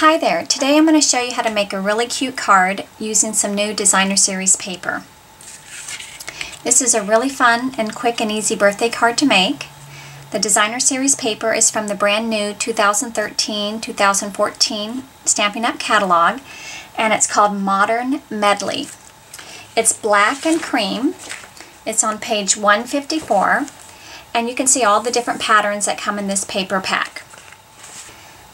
Hi there, today I'm going to show you how to make a really cute card using some new designer series paper. This is a really fun and quick and easy birthday card to make. The designer series paper is from the brand new 2013-2014 Stampin' Up! Catalog, and it's called Modern Medley. It's black and cream. It's on page 154, and you can see all the different patterns that come in this paper pack.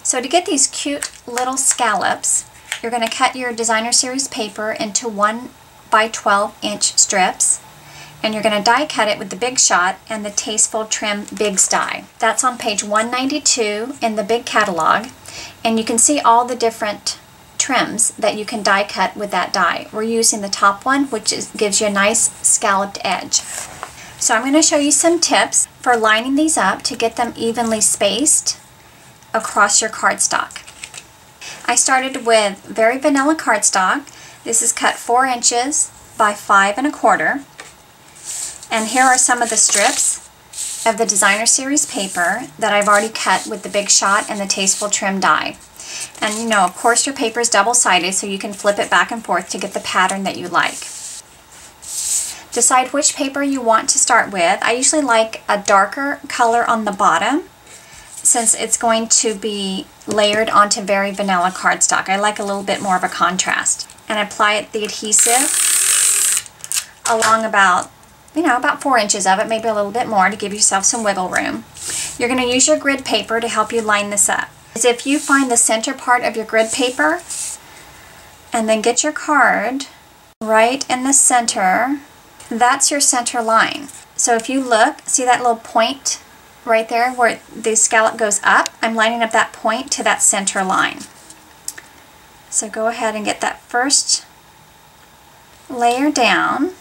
So to get these cute little scallops, you're going to cut your designer series paper into 1 by 12 inch strips, and you're going to die cut it with the Big Shot and the Tasteful Trim Bigs die. That's on page 192 in the big catalog, and you can see all the different trims that you can die cut with that die. We're using the top one, which gives you a nice scalloped edge. So I'm going to show you some tips for lining these up to get them evenly spaced across your cardstock. I started with very vanilla cardstock. This is cut 4 inches by 5 1/4. And here are some of the strips of the designer series paper that I've already cut with the Big Shot and the Tasteful Trim die. And you know, of course, your paper is double-sided, so you can flip it back and forth to get the pattern that you like. Decide which paper you want to start with. I usually like a darker color on the bottom, since it's going to be layered onto very vanilla cardstock. I like a little bit more of a contrast. And apply the adhesive along about 4 inches of it, maybe a little bit more, to give yourself some wiggle room. You're going to use your grid paper to help you line this up. As if you find the center part of your grid paper and then get your card right in the center, that's your center line. So if you look, see that little point right there where the scallop goes up? I'm lining up that point to that center line. So go ahead and get that first layer down,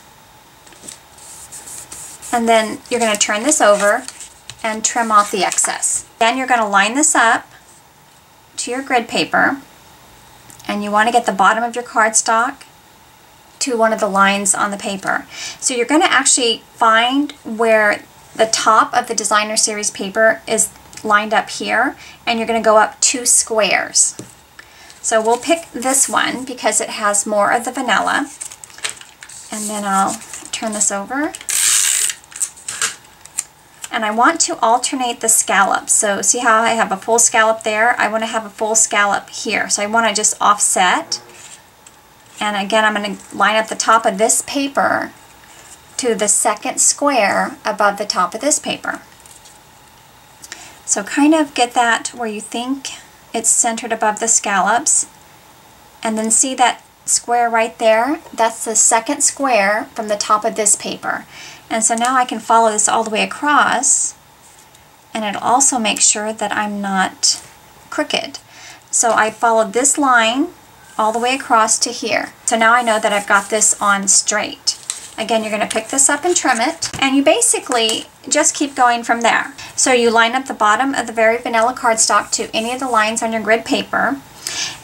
and then you're going to turn this over and trim off the excess. Then you're going to line this up to your grid paper, and you want to get the bottom of your cardstock to one of the lines on the paper. So you're going to actually find where the top of the designer series paper is lined up here, and you're going to go up 2 squares. So we'll pick this one because it has more of the vanilla, and then I'll turn this over. And I want to alternate the scallops. So see how I have a full scallop there? I want to have a full scallop here. So I want to just offset. And again, I'm going to line up the top of this paper to the second square above the top of this paper. So kind of get that where you think it's centered above the scallops, and then see that square right there? That's the second square from the top of this paper. And so now I can follow this all the way across, and it'll also make sure that I'm not crooked. So I followed this line all the way across to here. So now I know that I've got this on straight. Again, you're going to pick this up and trim it, and you basically just keep going from there. So you line up the bottom of the very vanilla cardstock to any of the lines on your grid paper,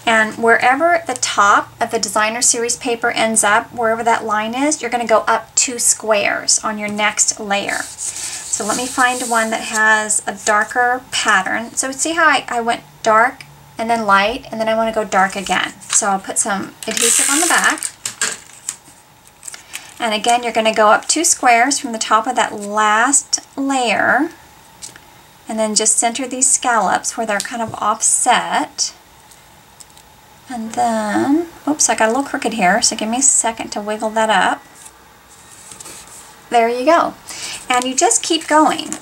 and wherever the top of the designer series paper ends up, wherever that line is, you're going to go up 2 squares on your next layer. So let me find one that has a darker pattern. So see how I went dark and then light, and then I want to go dark again. So I'll put some adhesive on the back. And again, you're going to go up 2 squares from the top of that last layer, and then just center these scallops where they're kind of offset. And then, oops, I got a little crooked here, so give me a second to wiggle that up. There you go. And you just keep going.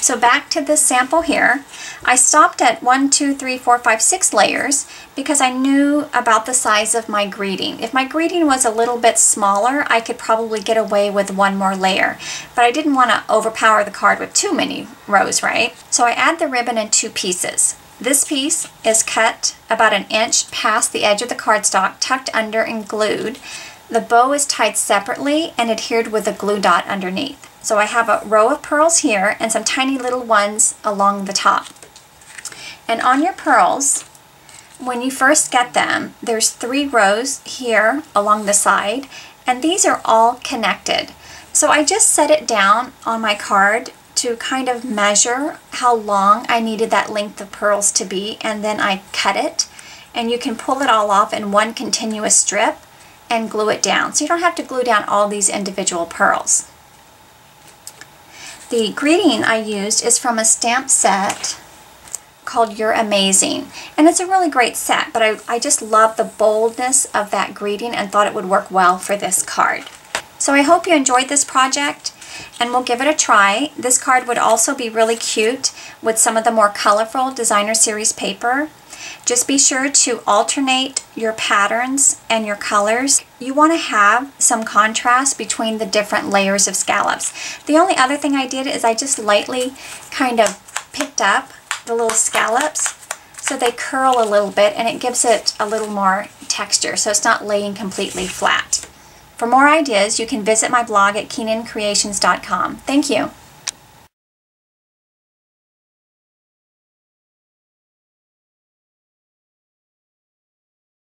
So back to this sample here. I stopped at 1, 2, 3, 4, 5, 6 layers because I knew about the size of my greeting. If my greeting was a little bit smaller, I could probably get away with 1 more layer. But I didn't want to overpower the card with too many rows, right? So I add the ribbon in 2 pieces. This piece is cut about 1 inch past the edge of the cardstock, tucked under and glued. The bow is tied separately and adhered with a glue dot underneath. So I have a row of pearls here and some tiny little ones along the top. And on your pearls, when you first get them, there's 3 rows here along the side, and these are all connected. So I just set it down on my card to kind of measure how long I needed that length of pearls to be, and then I cut it, and you can pull it all off in one continuous strip and glue it down. So you don't have to glue down all these individual pearls. The greeting I used is from a stamp set called You're Amazing, and it's a really great set, but I just love the boldness of that greeting and thought it would work well for this card. So I hope you enjoyed this project, and we'll give it a try. This card would also be really cute with some of the more colorful designer series paper. Just be sure to alternate your patterns and your colors. You want to have some contrast between the different layers of scallops. The only other thing I did is I just lightly kind of picked up the little scallops so they curl a little bit, and it gives it a little more texture so it's not laying completely flat. For more ideas, you can visit my blog at KeenanCreations.com. Thank you.